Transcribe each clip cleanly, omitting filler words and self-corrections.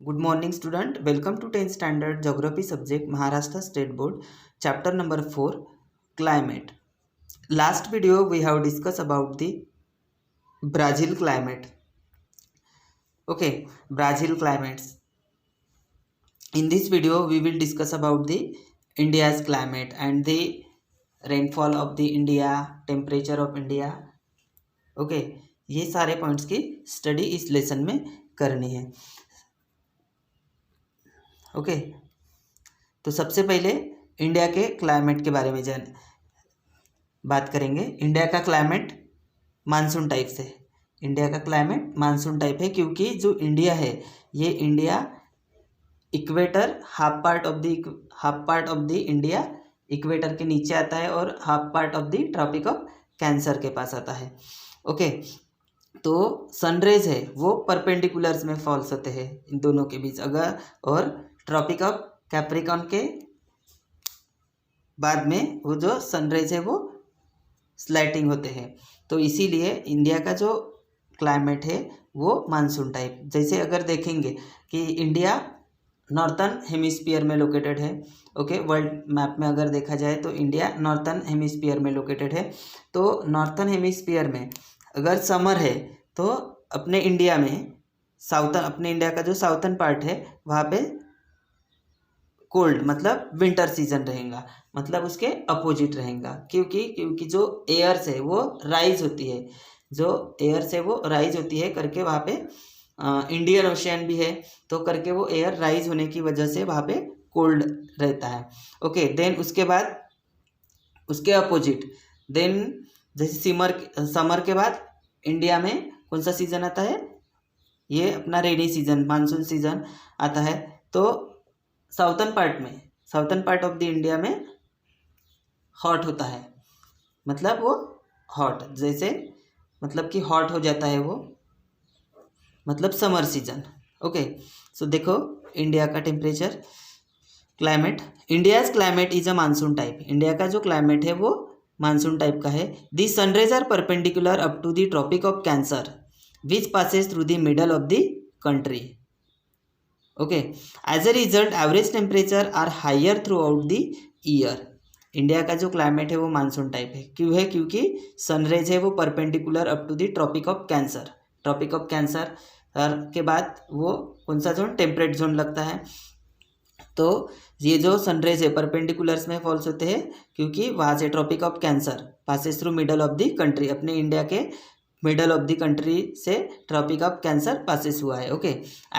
Good morning, student. Welcome to 10th Standard Geography subject, Maharashtra State Board, chapter number 4, Climate. Last video we have discussed about the Brazil climate. Okay, Brazil climates. In this video we will discuss about the India's climate and the rainfall of the India, temperature of India. Okay, ये सारे points की study इस lesson में करनी है. Okay, तो सबसे पहले इंडिया के क्लाइमेट के बारे में बात करेंगे. इंडिया का क्लाइमेट मानसून टाइप से. इंडिया का क्लाइमेट मानसून टाइप है क्योंकि जो इंडिया है ये India equator half part of the India equator के नीचे आता है और half part of the tropic of Cancer के पास आता है. ओके, तो सनरेज है वो परपेंडिकुलर्स में फॉल्स होते हैं इन दोनों के बीच. अगर और ट्रॉपिक ऑफ कैप्रिकॉन के बाद में वो जो सनराइज है वो स्लाइटिंग होते हैं. तो इसीलिए इंडिया का जो क्लाइमेट है वो मानसून टाइप. जैसे अगर देखेंगे कि इंडिया नॉर्थन हेमिस्फीयर में लोकेटेड है. ओके, वर्ल्ड मैप में अगर देखा जाए तो इंडिया नॉर्थन हेमिस्फीयर में लोकेटेड है. तो नॉर्थन हेमिस्फीयर में अगर समर है तो अपने इंडिया का जो साउथर्न पार्ट है वहाँ पे कोल्ड मतलब विंटर सीजन रहेगा, मतलब उसके अपोजिट रहेगा. क्योंकि जो एयर्स है वो राइज होती है करके वहाँ पे इंडियन ओशियन भी है तो करके वो एयर राइज होने की वजह से वहाँ पे कोल्ड रहता है. ओके, देन उसके बाद उसके अपोजिट देन जैसे समर के बाद इंडिया में कौन सा सीज़न आता है, ये अपना रेनी सीजन मानसून सीजन आता है. तो southern part of the India में हॉट होता है, मतलब वो हॉट जैसे मतलब कि हॉट हो जाता है वो, मतलब समर सीजन. ओके, सो देखो इंडिया का temperature climate. India's climate is a monsoon type. India का जो क्लाइमेट है वो मानसून टाइप का है. The sun rays are perpendicular up to the tropic of cancer which passes through the middle of the country. Okay, as a result average temperature are higher throughout the year. India का जो climate है वो monsoon type है. क्यों है? क्योंकि sunrays है वो perpendicular up to the tropic of Cancer. Tropic of Cancer के बाद वो कौन सा जोन, टेम्परेट जोन लगता है. तो ये जो सनरेज है परपेंडिकुलर्स में फॉल्स होते हैं क्योंकि वहाँ से Tropic of Cancer passes through middle of the country. अपने इंडिया के मिडल ऑफ द कंट्री से ट्रॉपिक ऑफ कैंसर पासेस हुआ है. Okay,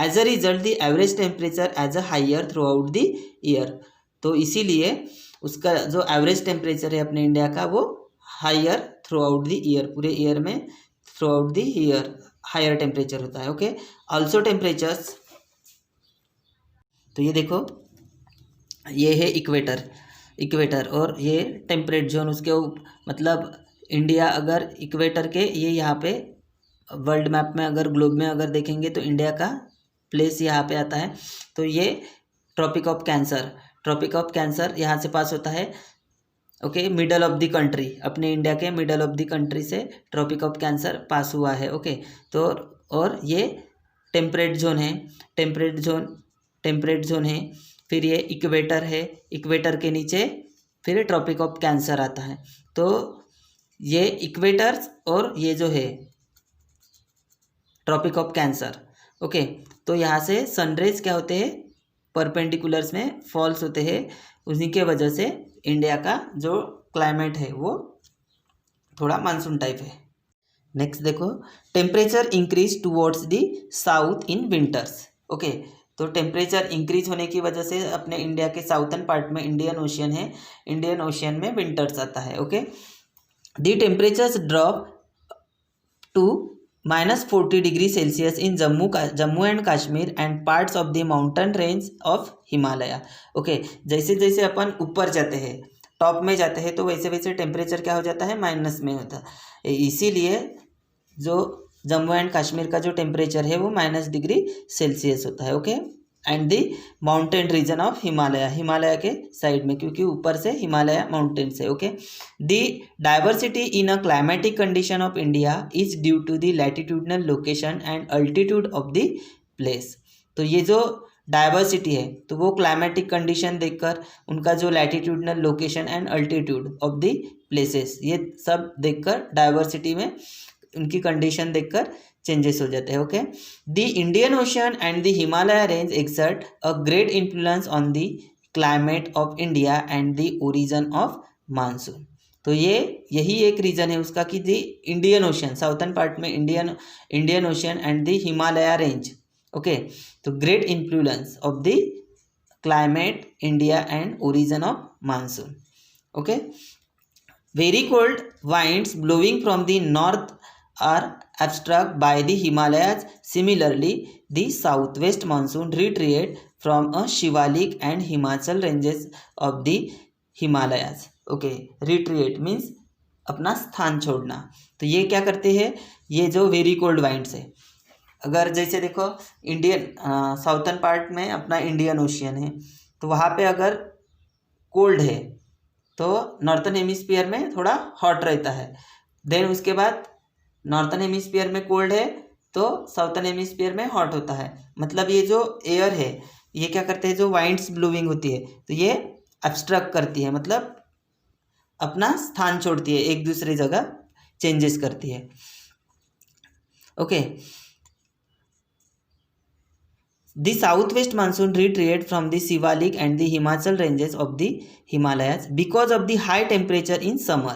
as a result the average temperature as a higher throughout the year. तो इसीलिए उसका जो average temperature है अपने इंडिया का वो higher throughout the year, पूरे ईयर में throughout the year higher temperature होता है. Okay, also temperatures. तो ये देखो ये है इक्वेटर और ये टेम्परेट जोन उसके मतलब इंडिया अगर इक्वेटर के ये यहाँ पे वर्ल्ड मैप में अगर ग्लोब में अगर देखेंगे तो इंडिया का प्लेस यहाँ पे आता है. तो ये ट्रॉपिक ऑफ कैंसर यहाँ से पास होता है. Okay, middle of the country, अपने इंडिया के मिडल ऑफ द कंट्री से ट्रॉपिक ऑफ कैंसर पास हुआ है. ओके, तो और ये टेम्परेट जोन है. फिर ये इक्वेटर है, इक्वेटर के नीचे फिर ट्रॉपिक ऑफ कैंसर आता है. तो ये इक्वेटर्स और ये जो है ट्रॉपिक ऑफ कैंसर. ओके, तो यहाँ से सनरेज क्या होते हैं, परपेंडिकुलर्स में फॉल्स होते हैं. उन्हीं के वजह से इंडिया का जो क्लाइमेट है वो थोड़ा मानसून टाइप है. नेक्स्ट देखो, temperature increase towards the south in winters. Okay, तो टेम्परेचर इंक्रीज होने की वजह से अपने इंडिया के साउथर्न पार्ट में इंडियन ओशियन है, इंडियन ओशियन में विंटर्स आता है. Okay, the temperatures drop to -40 degree Celsius in Jammu and Kashmir and parts of the mountain range of Himalaya. Okay, जैसे जैसे अपन ऊपर जाते हैं, टॉप में जाते हैं, तो वैसे वैसे टेम्परेचर क्या हो जाता है, माइनस में होता है. इसीलिए जो जम्मू एंड कश्मीर का जो टेम्परेचर है वो -डिग्री सेल्सियस होता है. Okay, and the mountain region of Himalaya के साइड में, क्योंकि ऊपर से हिमालय माउंटेन से. Okay, the diversity in a climatic condition of India is due to the latitudinal location and altitude of the place. तो ये जो डाइवर्सिटी है तो वो क्लाइमेटिक कंडीशन देखकर, उनका जो latitudinal location and altitude of the places, ये सब देखकर डाइवर्सिटी में उनकी कंडीशन देखकर चेंजेस हो जाते हैं. Okay, the Indian ocean and the Himalaya range exert a great influence on the climate of India and the origin of monsoon. तो यही एक रीजन है उसका कि the Indian ocean, southern part में Indian ocean and the Himalaya range. Okay, तो great influence of the climate India and origin of monsoon. Okay, very cold winds blowing from the north are obstructed by the Himalayas. Similarly, the southwest monsoon retreat from a Shivalik and Himachal ranges of the Himalayas. Okay, retreat means अपना स्थान छोड़ना. तो ये क्या करते हैं, ये जो वेरी कोल्ड वाइंड्स है, अगर जैसे देखो इंडियन साउथर्न पार्ट में अपना इंडियन ओशियन है, तो वहाँ पे अगर कोल्ड है तो नॉर्थन हेमिस्फीयर में थोड़ा हॉट रहता है. देन उसके बाद नॉर्थन हेमिस्फीयर में कोल्ड है तो साउथर्न हेमिस्फीयर में हॉट होता है. मतलब ये जो एयर है ये क्या करते हैं, जो वाइंड्स ब्लोइंग होती है तो ये ऑब्स्ट्रक्ट करती है, मतलब अपना स्थान छोड़ती है, एक दूसरे जगह चेंजेस करती है. Okay, The southwest monsoon retreated from the Shivalik and the Himachal ranges of the Himalayas because of the high temperature in summer.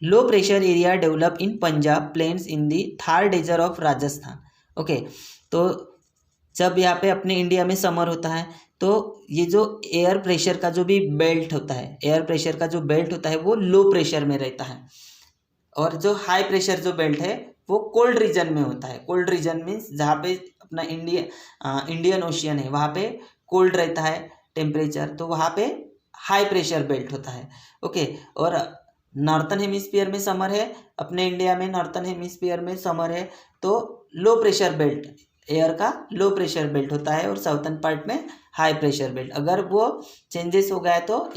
Low pressure area developed in Punjab plains in the Thar desert of Rajasthan. Okay, तो जब यहाँ पे अपने India में summer होता है तो ये जो एयर प्रेशर का जो भी बेल्ट होता है, एयर प्रेशर का जो बेल्ट होता है वो लो प्रेशर में रहता है, और जो हाई प्रेशर जो बेल्ट है वो कोल्ड रीजन में होता है. कोल्ड रीजन मीन्स जहाँ पे अपना इंडियन ओशियन है वहाँ पे कोल्ड रहता है टेम्परेचर, तो वहाँ पे हाई प्रेशर बेल्ट होता है. ओके, और नॉर्थन हेमिस्फीयर में समर है, अपने इंडिया में नॉर्थन हेमिस्फीयर में समर है तो लो प्रेशर बेल्ट, एयर का लो प्रेशर बेल्ट होता है, और साउथर्न पार्ट में हाई प्रेशर बेल्ट. अगर वो चेंजेस हो गया तो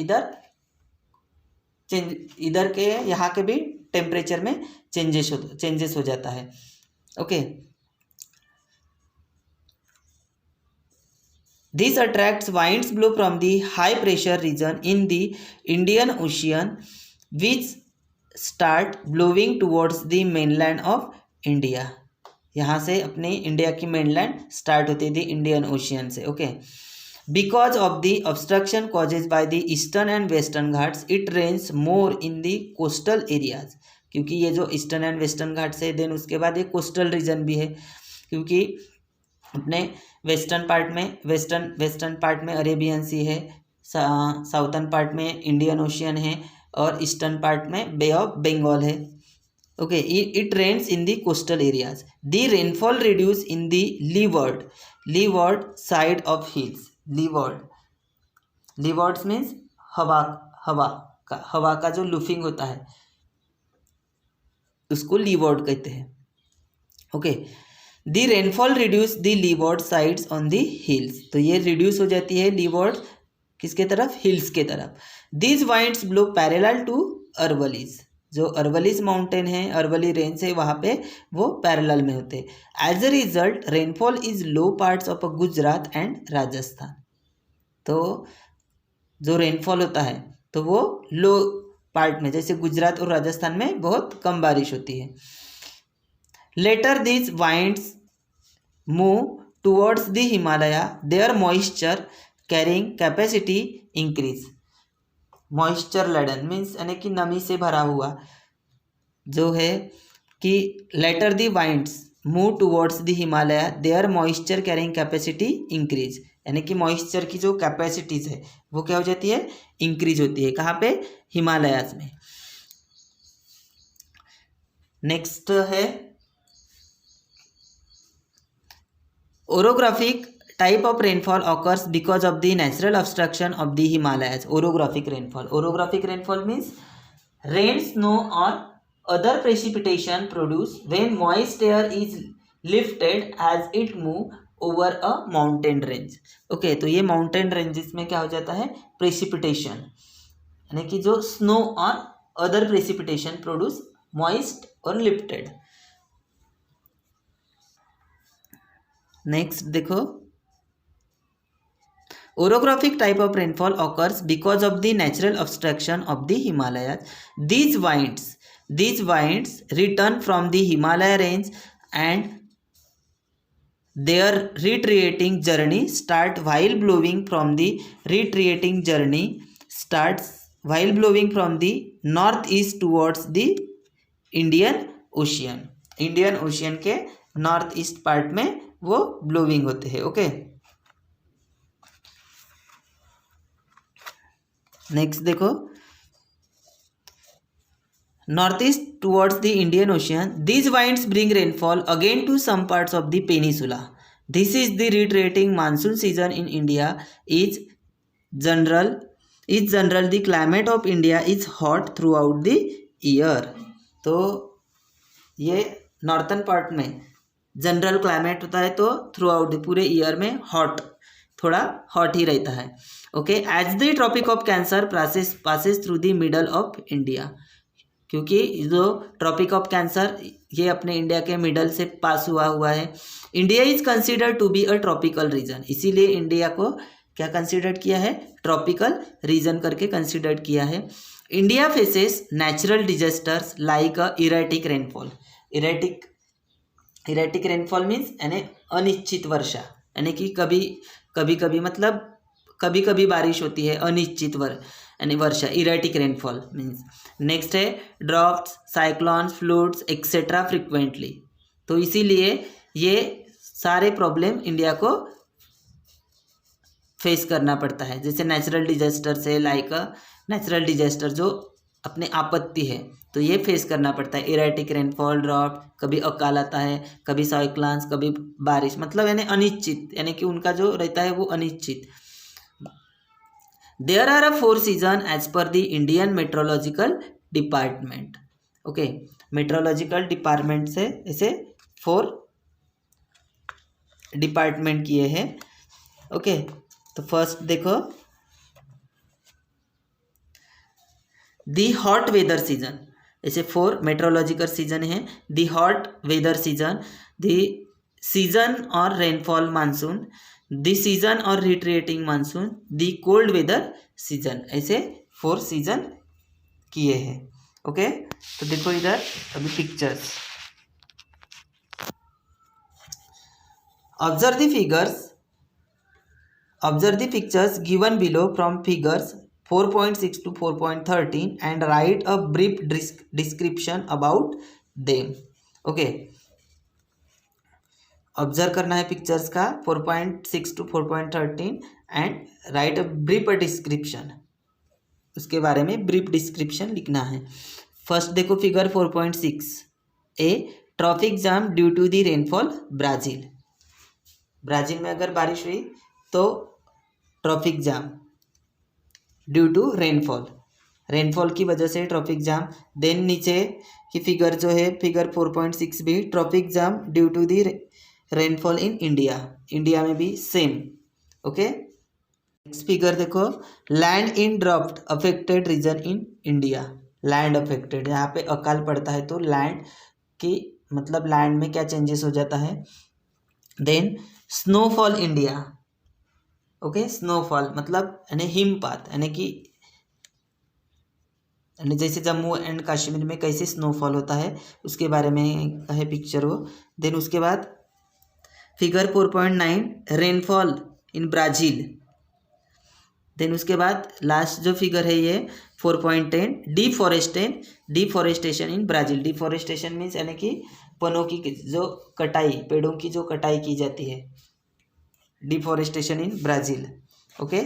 इधर के यहाँ के भी टेम्परेचर में चेंजेस हो जाता है. Okay, this attracts winds blow from the high pressure region in the Indian Ocean which start blowing towards the mainland of India. यहाँ से अपने इंडिया की मेनलैंड स्टार्ट होती थी इंडियन ओशियन से. Okay, because of the obstruction causes by the Eastern and Western Ghats it rains more in the coastal areas. क्योंकि ये जो ईस्टर्न एंड वेस्टर्न घाट्स है, देन उसके बाद ये कोस्टल रीजन भी है, क्योंकि अपने वेस्टर्न पार्ट में अरेबियन सी है, साउथर्न पार्ट में इंडियन ओशियन है, और ईस्टर्न पार्ट में बे ऑफ बंगाल है. Okay, it rains in the coastal areas. The rainfall reduce in the leeward side of hills. Leewards means हवा का जो लूफिंग होता है उसको लीवर्ड कहते हैं. Okay, the rainfall reduce the leeward sides on the hills. तो ये रिड्यूस हो जाती है लीवर्ड किसके तरफ, हिल्स के तरफ. These winds blow parallel to Aravallis. जो अरवलीज माउंटेन है, अरवली रेंज है, वहाँ पे वो पैरेलल में होते हैं. As a result rainfall is low parts of Gujarat and Rajasthan. तो जो रेनफॉल होता है तो वो लो पार्ट में, जैसे गुजरात और राजस्थान में बहुत कम बारिश होती है. Later these winds move towards the Himalaya, their moisture carrying capacity increase. Moisture laden means यानी कि नमी से भरा हुआ जो है, कि later the winds move towards the Himalaya, their moisture carrying capacity increase. यानी कि मॉइस्चर की जो कैपेसिटीज है वो क्या हो जाती है, इंक्रीज होती है. कहाँ पे, हिमालयाज में. नेक्स्ट है orographic type of rainfall occurs because of the natural obstruction of the Himalayas. Orographic rainfall means rain, snow or other precipitation produced when moist air is lifted as it move over a mountain range. Okay, तो ये mountain ranges में क्या हो जाता है, precipitation, यानी कि जो snow और other precipitation produce moist और lifted. नेक्स्ट देखो, orographic type of rainfall occurs because of the natural obstruction of the Himalayas. These winds return from the Himalaya range and their retreating journey starts while blowing from the northeast towards the Indian Ocean. Indian Ocean के north east part में वो blowing होते हैं. Okay, next देखो, north east towards the Indian Ocean. These winds bring rainfall again to some parts of the peninsula. This is the retreating monsoon season in India. Is general the climate of India is hot throughout the year. तो ये northern part में general climate होता है, तो throughout the पूरे year में थोड़ा hot ही रहता है. Okay, as the tropic of Cancer passes through the middle of India. क्योंकि जो ट्रॉपिक ऑफ कैंसर ये अपने इंडिया के मिडल से पास हुआ है. India is considered to be a tropical region. इसीलिए इंडिया को क्या कंसिडर्ड किया है? ट्रॉपिकल रीजन करके कंसिडर्ड किया है. India faces natural disasters like अ erratic rainfall. Erratic rainfall means यानी अनिश्चित वर्षा, यानी कि कभी मतलब कभी बारिश होती है, अनिश्चित यानी वर्षा. Erratic rainfall means. नेक्स्ट है droughts, cyclones, floods etcetera frequently. तो इसीलिए ये सारे प्रॉब्लम इंडिया को फेस करना पड़ता है. जैसे नेचुरल डिजास्टर से लाइक नेचुरल डिजास्टर जो अपने आपत्ति है, तो ये फेस करना पड़ता है. इरेटिक रेनफॉल, ड्रॉफ्ट, कभी अकाल आता है, कभी साइक्लोन्स, कभी बारिश, मतलब यानी अनिश्चित, यानी कि उनका जो रहता है वो अनिश्चित. There are 4 season as per the Indian meteorological department. Okay, meteorological department से इसे 4 डिपार्टमेंट किए हैं. ओके, तो फर्स्ट देखो, दी हॉट वेदर सीजन. ऐसे 4 मेट्रोलॉजिकल सीजन है. दी हॉट वेदर सीजन, दी सीजन और रेनफॉल मानसून, दी सीजन और रिट्रेटिंग मानसून, दी कोल्ड वेदर सीजन. ऐसे 4 सीजन किए हैं. ओके, तो देखो इधर अभी pictures. Observe the figures given below from figures 4.6 to 4.13 and write a brief description about them. Okay, observe करना है पिक्चर्स का 4.6 to 4.13 and right a brief description. उसके बारे में ब्रीफ डिस्क्रिप्शन लिखना है. फर्स्ट देखो figure 4.6. A traffic jam due to the rainfall. Brazil में अगर बारिश हुई तो traffic jam due to rainfall की वजह से ट्रैफिक जाम. देन नीचे की फिगर जो है फिगर 4.6 भी traffic jam due to the rainfall in India में भी सेम. ओके, नेक्स्ट फिगर देखो, land in drought affected region in India. Land affected, यहाँ पे अकाल पड़ता है तो लैंड की मतलब लैंड में क्या चेंजेस हो जाता है. Then snowfall India. Okay, snowfall मतलब यानी हिमपात, यानी कि जैसे जम्मू एंड कश्मीर में कैसे स्नोफॉल होता है उसके बारे में है पिक्चर वो. देन उसके बाद figure 4.9 rainfall in Brazil. Then उसके बाद लास्ट जो फिगर है ये 4.10 deforestation in Brazil. Deforestation means यानी कि वनों की जो कटाई, पेड़ों की जो कटाई की जाती है, deforestation in Brazil. Okay,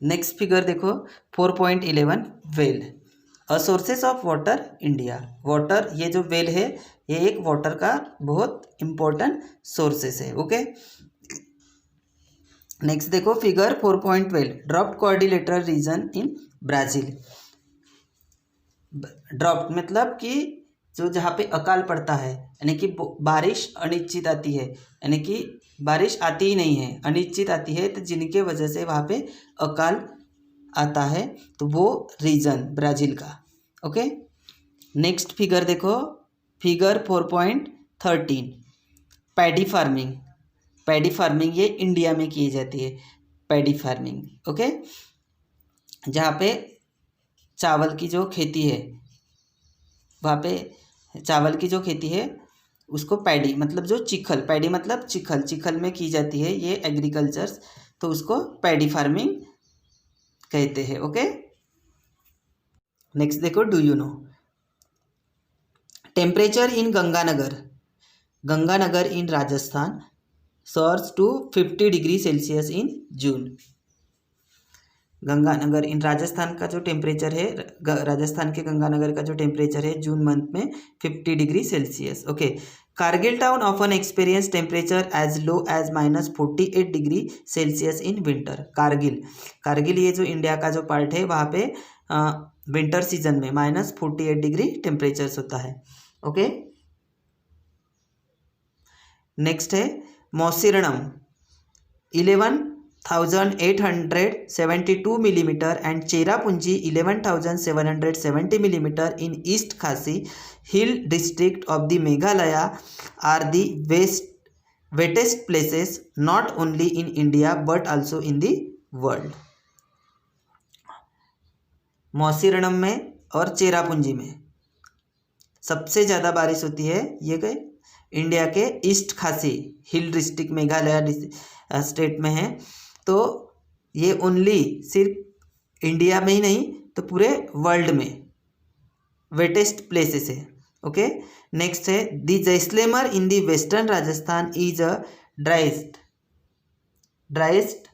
next figure देखो 4.11 well, a sources of water India. Water, ये जो वेल है ये एक वाटर का बहुत इम्पोर्टेंट सोर्सेस है. ओके, नेक्स्ट देखो figure 4.12 drought coordinator region in Brazil. Drought मतलब कि जो जहाँ पे अकाल पड़ता है, यानी कि बारिश अनिश्चित आती है, यानी कि बारिश आती ही नहीं है, अनिश्चित आती है, तो जिनके वजह से वहाँ पे अकाल आता है, तो वो रीजन ब्राज़ील का. ओके, नेक्स्ट फिगर देखो figure 4.13 paddy farming. Paddy farming ये इंडिया में की जाती है, पैडी फार्मिंग, ओके, जहाँ पे चावल की जो खेती है, वहाँ पे चावल की जो खेती है उसको पैडी मतलब जो चिखल, पैडी मतलब चिखल, चिखल में की जाती है ये एग्रीकल्चर, तो उसको पैडी फार्मिंग कहते हैं, ओके। नेक्स्ट देखो, do you know temperature in Ganganagar, Ganganagar in Rajasthan soars to 50 degree Celsius in June. Ganganagar in Rajasthan का जो टेम्परेचर है, राजस्थान के गंगानगर का जो टेम्परेचर है जून मंथ में 50 degree Celsius, okay. Kargil town often experience temperature as low as -48 degree Celsius in winter. Kargil, Kargil ये जो इंडिया का जो पार्ट है वहाँ पे विंटर सीजन में -48 डिग्री टेम्परेचर्स होता है, ओके। नेक्स्ट है Mawsynram 11,872 millimetre and Cherrapunji 11,770 millimetre in east Khasi hill district of the Meghalaya are the wettest places not only in India but also in the world. Mawsynram में और चेरापूंजी में सबसे ज़्यादा बारिश होती है, ये गए इंडिया के east Khasi hill district Meghalaya state में है, तो ये ओनली सिर्फ इंडिया में ही नहीं तो पूरे वर्ल्ड में वेटेस्ट प्लेसेस है, ओके। नेक्स्ट है the Jaisalmer in the western Rajasthan is a driest, driest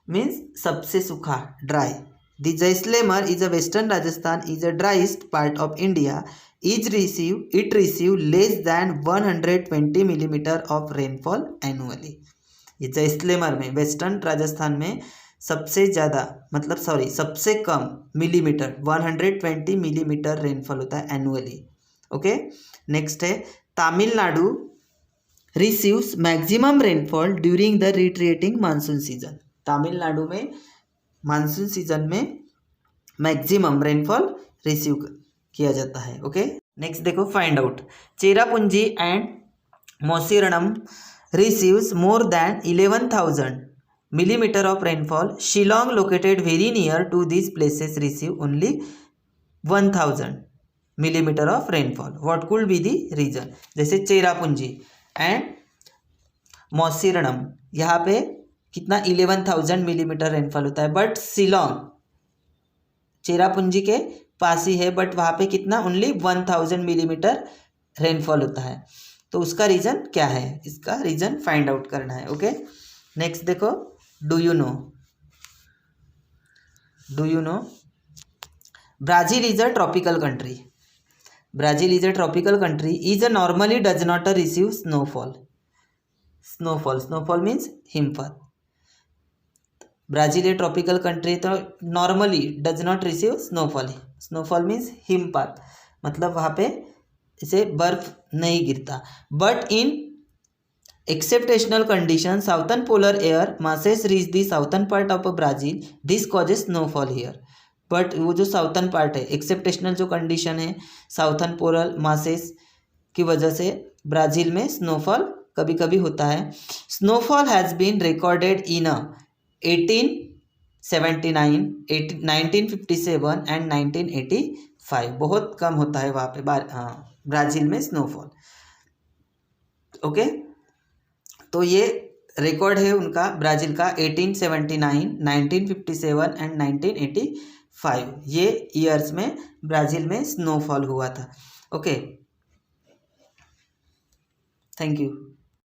means सबसे सूखा, dry. The Jaisalmer is a western Rajasthan is a driest part of India it receive less than 120 millimetre of rainfall annually. ये जैसलमेर में western Rajasthan में सबसे ज़्यादा मतलब सबसे कम मिलीमीटर 120 मिलीमीटर रेनफॉल होता है एनुअली, ओके। नेक्स्ट है Tamil Nadu receives maximum rainfall during the retreating monsoon season. Tamil Nadu में मानसून सीजन में मैक्सिमम रेनफॉल रिसीव किया जाता है, ओके। नेक्स्ट देखो, find out Cherrapunji and Mawsynram receives more than 11,000 millimetre of rainfall. Shillong located very near to this places receive only 1,000 millimetre of rainfall. What could be the reason? जैसे Cherrapunji and मौसिरनम यहाँ पे कितना 11,000 millimetre rainfall होता है, बट शिलोंग चेरापूंजी के पास ही है but वहाँ पे कितना ओनली 1,000 मिलीमीटर रेनफॉल होता है, तो उसका रीज़न क्या है, इसका रीज़न फाइंड आउट करना है, ओके। नेक्स्ट देखो, do you know Brazil is a tropical country. Brazil is a tropical country is a normally does not receive snowfall. Snowfall means हिमपात। ब्राज़ील ए ट्रॉपिकल कंट्री तो normally does not receive snowfall. Snowfall means हिमपात, मतलब वहाँ पे इसे बर्फ नहीं गिरता। But in exceptional condition southern polar air masses reach the southern part of Brazil, this causes snowfall here. But वो जो साउथर्न पार्ट है, एक्सेप्टेशनल जो कंडीशन है साउथर्न पोलर मासेस की वजह से ब्राज़ील में स्नोफॉल कभी कभी होता है। Snowfall has been recorded in 1879, 1957 and 1985। बहुत कम होता है वहाँ पे ब्राज़ील में स्नोफॉल, ओके। तो ये रिकॉर्ड है उनका ब्राज़ील का 1879, 1957 एंड 1985, ये ईयर्स में ब्राज़ील में स्नोफॉल हुआ था, ओके। Thank you.